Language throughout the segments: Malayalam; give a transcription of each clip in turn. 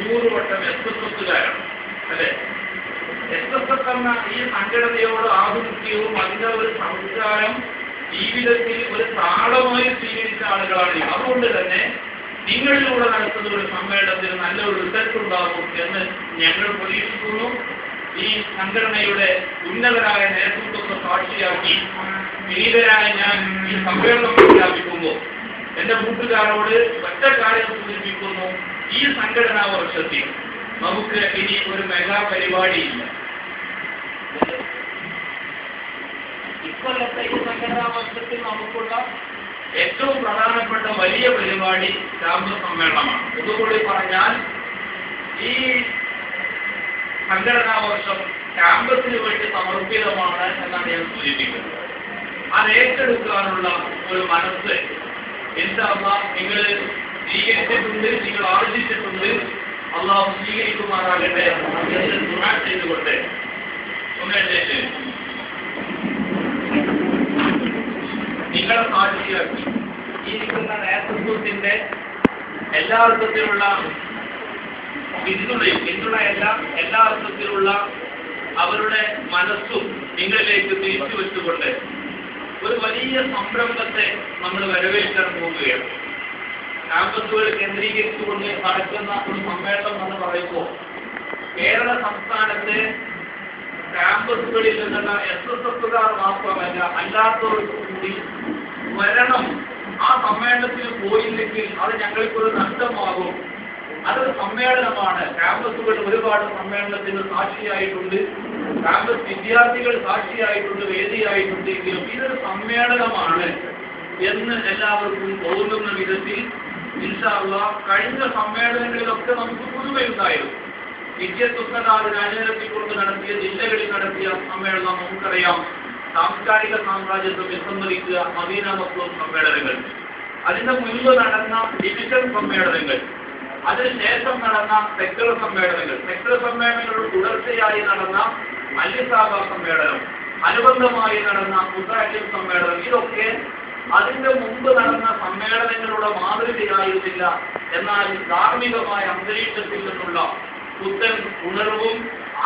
100 വട്ടം എസ്എസ്എസ്സുകാരാണ് അല്ലെ. എസ്എസ്എസ് എന്ന ഈ സംഘടനയോട് ആഭിമുഖ്യവും അതിന്റെ ഒരു സംസ്കാരം ജീവിതത്തിൽ ഒരു താളമായി സ്വീകരിച്ച ആളുകളാണ്. അതുകൊണ്ട് തന്നെ നിങ്ങളിലൂടെ നടത്തുന്ന ഒരു സമ്മേളനത്തിന് നല്ലൊരു റിസൾട്ട് ഉണ്ടാകും എന്ന് ഞങ്ങൾ പ്രതീക്ഷിക്കുന്നു. ഈ സംഘടനയുടെ ഉന്നതരായ നേതൃത്വത്തെ സാക്ഷിയാക്കി വിനീതരായ ഞാൻ ഈ സമ്മേളനം പ്രഖ്യാപിക്കുമ്പോൾ എന്റെ കൂട്ടുകാരോട് ഒറ്റ കാര്യം സൂചിപ്പിക്കുന്നു. ഈ സംഘടനാ വർഷത്തിൽ നമുക്ക് ഇനി ഒരു മെഗാ പരിപാടിയില്ല. ഇക്കൊല്ലത്തെ ഈ സംഘടനാ വർഷത്തിൽ നമുക്കുള്ള ഏറ്റവും പ്രധാനപ്പെട്ട വലിയ പരിപാടി ക്യാമ്പസ് സമ്മേളനമാണ്. ഇതുകൂടി പറഞ്ഞാൽ ഈ സംഘടനാ വർഷം ക്യാമ്പസിന് വേണ്ടി സമർപ്പിതമാണ് എന്നാണ് ഞാൻ സൂചിപ്പിക്കുന്നത്. അത് ഏറ്റെടുക്കാനുള്ള ഒരു മനസ്സ് നിങ്ങൾ സ്വീകരിച്ചിട്ടുണ്ട്, നിങ്ങൾ ആർജിച്ചിട്ടുണ്ട്. അള്ളാഹു സ്വീകരിക്കുമാറാകട്ടെ എന്ന് ദുആ ചെയ്തുകൊണ്ട് നിങ്ങളെ സാക്ഷിയാക്കി ഈ ഇരിക്കുന്ന നേതൃത്വത്തിന്റെ എല്ലാ അർത്ഥത്തിലുള്ള എല്ലാ അർത്ഥത്തിലുള്ള അവരുടെ മനസ്സും നിങ്ങളിലേക്ക് തിരിച്ചു വെച്ചുകൊണ്ട് ഒരു വലിയ സംരംഭത്തെ നമ്മൾ വരവേൽക്കാൻ പോവുകയാണ്. ക്യാമ്പസുകൾ കേന്ദ്രീകരിച്ചുകൊണ്ട് നടക്കുന്ന ഒരു സമ്മേളനം എന്ന് പറയുമ്പോൾ കേരള സംസ്ഥാനത്തെ ക്യാമ്പസുകളിൽ നിന്നുള്ള എസ്എസ്എസ്സുകാർ മാത്രമല്ല അല്ലാത്തവർക്ക് കൂടി വരണം. ആ സമ്മേളനത്തിന് പോയില്ലെങ്കിൽ അത് ഞങ്ങൾക്കൊരു നഷ്ടമാകും. അതൊരു സമ്മേളനമാണ്. ക്യാമ്പസുകൾ ഒരുപാട് സമ്മേളനത്തിന് സാക്ഷിയായിട്ടുണ്ട്, ക്യാമ്പസ് വിദ്യാർത്ഥികൾ സാക്ഷിയായിട്ടുണ്ട്, വേദിയായിട്ടുണ്ട്. എങ്കിലും ഇതൊരു സമ്മേളനമാണ് എന്ന് എല്ലാവർക്കും തോന്നുന്ന വിധത്തിൽ ഇൻഷാ അല്ലാഹ് കഴിഞ്ഞ സമ്മേളനങ്ങളിലൊക്കെ നമുക്ക് പുതുമയുണ്ടായിരുന്നു. വിദ്യാഭ്യാസത്തിന് അണിനിരത്തിക്കൊണ്ട് നടത്തിയ ജില്ലകളിൽ നടത്തിയ സമ്മേളനം നമുക്കറിയാം. സാംസ്കാരിക സാമ്രാജ്യത്വം വിസമ്മതിക്കുക, മദീന മക്തൂം സമ്മേളനങ്ങൾ, അതിന്റെ മുൻപ് നടന്ന ഡിവിഷൻ സമ്മേളനങ്ങൾ, അതിനുശേഷം നടന്ന സെക്ടർ സമ്മേളനങ്ങളുടെ തുടർച്ചയായി നടന്ന അല്ലിസാബ സമ്മേളനം, അനുബന്ധമായി നടന്ന മുസാഹിം സമ്മേളനം, ഇതൊക്കെ അതിന്റെ മുമ്പ് നടന്ന സമ്മേളനങ്ങളുടെ മാതൃകയായിരുന്നില്ല. എന്നാൽ ധാർമ്മികമായ അന്തരീക്ഷത്തിൽ നിന്നുള്ള പുത്തൻ ഉണർവും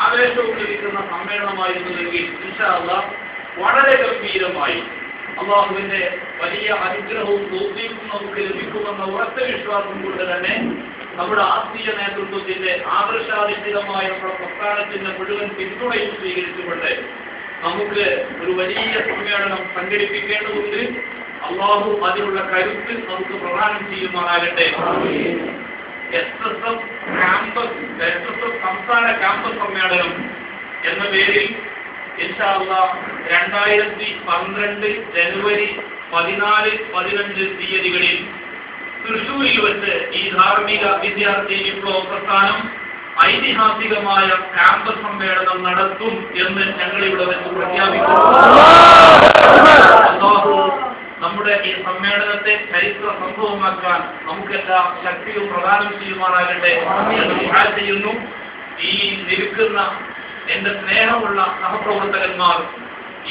ആവേശവും ലഭിക്കുന്ന സമ്മേളനമായിരുന്നുവെങ്കിൽ ഇൻഷാ അല്ലാഹ് വളരെ ഗംഭീരമായി അള്ളാഹുവിന്റെ വലിയ അനുഗ്രഹവും തൗഫീഖും നമുക്ക് ലഭിക്കുമെന്ന ഉറച്ച വിശ്വാസം കൊണ്ട് തന്നെ നമ്മുടെ ആത്മീയ നേതൃത്വത്തിന്റെ ആദർശാധിഷ്ഠിതമായ നമ്മുടെ പ്രസ്ഥാനത്തിന്റെ മുഴുവൻ പിന്തുണയും സ്വീകരിച്ചുകൊണ്ട് നമുക്ക് ഒരു വലിയ സമ്മേളനം സംഘടിപ്പിക്കേണ്ടതുണ്ട്. അള്ളാഹു അതിനുള്ള കരുത്ത് നമുക്ക് പ്രദാനം ചെയ്യുമാറാകട്ടെ. എസ്എസ്എഫ് സംസ്ഥാന ക്യാമ്പസ് സമ്മേളനം എന്ന പേരിൽ ഇൻഷാ അല്ലാഹ് 2012 ജനുവരി 14, 15 തീയതികളിൽ തൃശൂരിൽ വെച്ച് ഈ ധാർമ്മിക വിദ്യാർത്ഥി വിപ്ലവ പ്രസ്ഥാനം ഐതിഹാസികമായ ക്യാമ്പസ് സമ്മേളനം നടത്തും എന്ന് ഞങ്ങളിവിടെ വെച്ച് പ്രഖ്യാപിക്കുന്നു. അല്ലാഹു നമ്മുടെ ഈ സമ്മേളനത്തെ ചരിത്ര സംഭവമാക്കാൻ നമുക്കെല്ലാം ശക്തിയും പ്രദാനം ചെയ്യുമാറാകട്ടെ എന്ന് ദുആ ചെയ്യുന്നു. ഈ നിൽക്കുന്ന എന്റെ സ്നേഹമുള്ള സഹപ്രവർത്തകന്മാർ,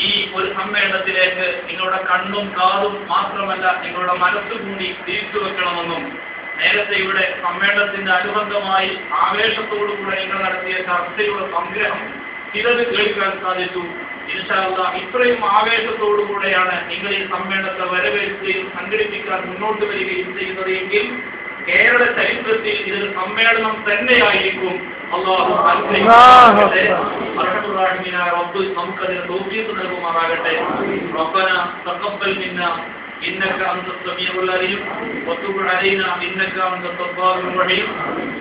ഈ ഒരു സമ്മേളനത്തിലേക്ക് നിങ്ങളുടെ കണ്ണും കാതും മാത്രമല്ല നിങ്ങളുടെ മനസ്സുകൂടി തിരിച്ചു വെക്കണമെന്നും നേരത്തെ ഇവിടെ സമ്മേളനത്തിന്റെ അനുബന്ധമായി ആവേശത്തോടുകൂടെ നിങ്ങൾ നടത്തിയ ചർച്ചയുടെ സംഗ്രഹം ചിലത് കേൾക്കാൻ സാധിച്ചു. ഇൻഷാ അല്ലാഹ് ഇത്രയും ആവേശത്തോടുകൂടെയാണ് നിങ്ങൾ ഈ സമ്മേളനത്തെ വരവേൽക്കുകയും സംഘടിപ്പിക്കാൻ മുന്നോട്ട് വരികയും ചെയ്യുന്നത് എങ്കിൽ കേരള ചരിത്രത്തിൽ ഇതൊരു സമ്മേളനം തന്നെയായിരിക്കും. അല്ലാഹു അനുഗ്രഹിക്കട്ടെ. അർഹമുറാഹിമീനായ റബ്ബ് നമുക്കതിന് തൗഫീഖ് നൽകുമാറാകട്ടെ. റബ്ബന തഖബ്ബൽ മിന്നാ إنك أنت السميع العليم وتب علينا إنك أنت التواب الرحيم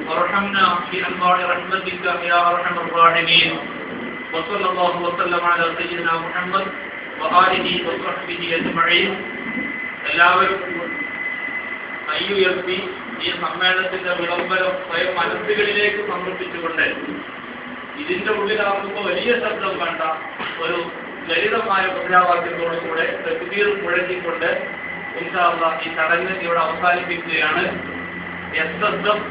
وارحمنا في أنوار رحمتك يا أرحم الراحمين وصلى الله وسلم على سيدنا محمد وآله وصحبه أجمعين. എല്ലാവരും കൈയുയർത്തി ഈ സമ്മേളനത്തിന്റെ വിളംബരം സ്വയം മനസ്സുകളിലേക്ക് സമർപ്പിച്ചുകൊണ്ട് ഇതിന്റെ ഉള്ളിലാകുമ്പോൾ വലിയ ശബ്ദം വേണ്ട ഒരു ലളിതമായ മുദ്രാവാക്യത്തോടുകൂടെ തക്ബീർ മുഴക്കിക്കൊണ്ട് ഇൻഷാ അല്ലാഹ് ഈ ചടങ്ങ് ഇവിടെ അവസാനിപ്പിക്കുകയാണ്. എസ്എസ്എഫ്